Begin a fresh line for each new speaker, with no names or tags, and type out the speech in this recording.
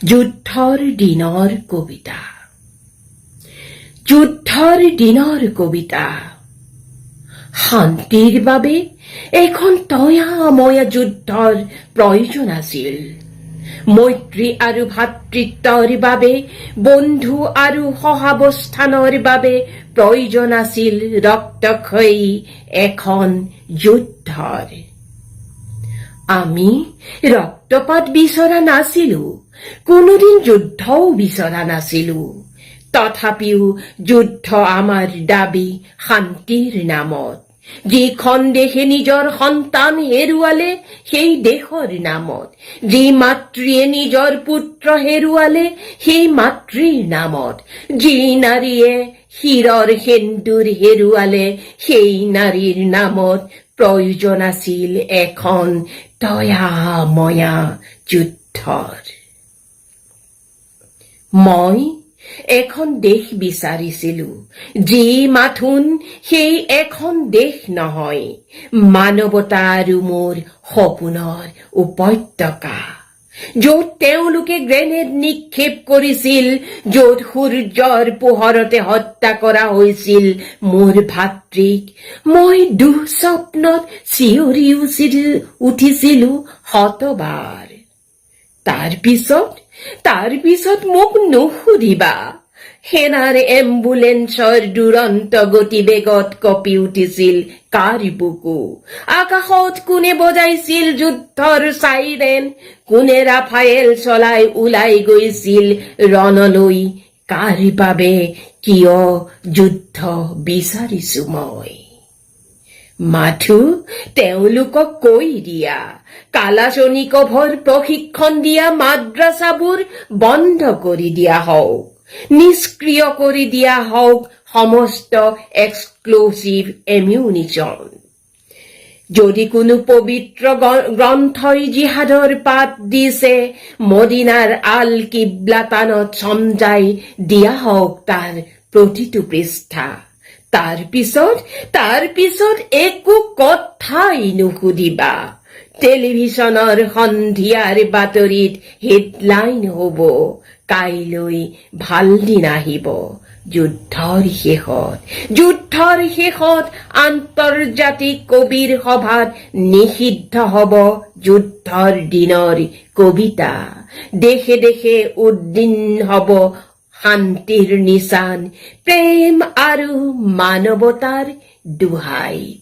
যুদ্ধৰ দিনৰ কবিতা। যুদ্ধৰ দিনৰ কবিতা। শান্তিৰ বাবে এখন তয়া-ময়া যুদ্ধৰ প্ৰয়োজন আছিল। মৈত্ৰী আৰু ভাতৃত্বৰ বাবে, বন্ধু আৰু সহাৱস্থানৰ বাবে প্ৰয়োজন আছিল ৰক্তক্ষয়ী এখন যুদ্ধৰ। আমি ৰক্তপাত বিচৰা নাছিলো, কোনোদিন যুদ্ধও বিচৰা নাছিলো। তথাপিও যুদ্ধ আমাৰ দাবী শান্তিৰ নামত। যিখন দেশে নিজৰ সন্তান হেৰুৱালে সেই দেশৰ নামত, যি মাতৃয়ে নিজৰ পুত্ৰ হেৰুৱালে সেই মাতৃৰ নামত, যি নাৰীয়ে শিৰৰ সেন্দুৰ হেৰুৱালে সেই নাৰীৰ নামত প্ৰয়োজন আছিল এখন তয়া-ময়া যুদ্ধৰ। মই এখন দেশ বিচাৰিছিলো, যি মাথোন সেই এখন দেশ নহয়, মানৱতা আৰু মোৰ সপোনৰ উপত্যকা। য'ত তেওঁলোকে গ্ৰেনেড নিক্ষেপ কৰিছিল, য'ত সূৰ্যৰ পোহৰতে হত্যা কৰা হৈছিল মোৰ ভাতৃক, মই দুঃস্বপ্নত চিঞৰি উঠিছিলো শতবাৰ। তাৰ পিছত মোক নুসুধিবা, সেনাৰ এম্বুলেন্সৰ দুৰন্ত গতিবেগত কঁপি উঠিছিল কাৰ বুকু। আকাশত কোনে বজাইছিল যুদ্ধৰ চাইৰেন, কোনে ৰাফায়েল চলাই ওলাই গৈছিল ৰণলৈ, কাৰ বাবে কিয় যুদ্ধ বিচাৰিছো মই। মাথো তেওঁলোকক কৈ দিয়া, কালাচনিকভৰ প্ৰশিক্ষণ দিয়া মাদ্ৰাছাবোৰ বন্ধ কৰি দিয়া হওক, নিষ্ক্ৰিয় কৰি দিয়া হওক সমস্ত এক্সক্লুচিভ এমিউনিচন। যদি কোনো পবিত্ৰ গ্ৰন্থই জিহাদৰ পাত দিছে, মদিনাৰ আল কিবলাতানত চমজাই দিয়া হওক তাৰ প্ৰতিটো পৃষ্ঠা। তাৰ পিছত একো কথাই নুসুধিবা। টেলিভিছনৰ সন্ধিয়াৰ বাতৰিত হেডলাইন হ'ব, কাইলৈ ভাল দিন আহিব। যুদ্ধৰ শেষত আন্তৰ্জাতিক কবিৰ সভাত নিষিদ্ধ হ'ব যুদ্ধৰ দিনৰ কবিতা। দেশে দেশে উদ্দিন হ'ব শান্তিৰ নিচান, প্ৰেম আৰু মানৱতাৰ দোহাই।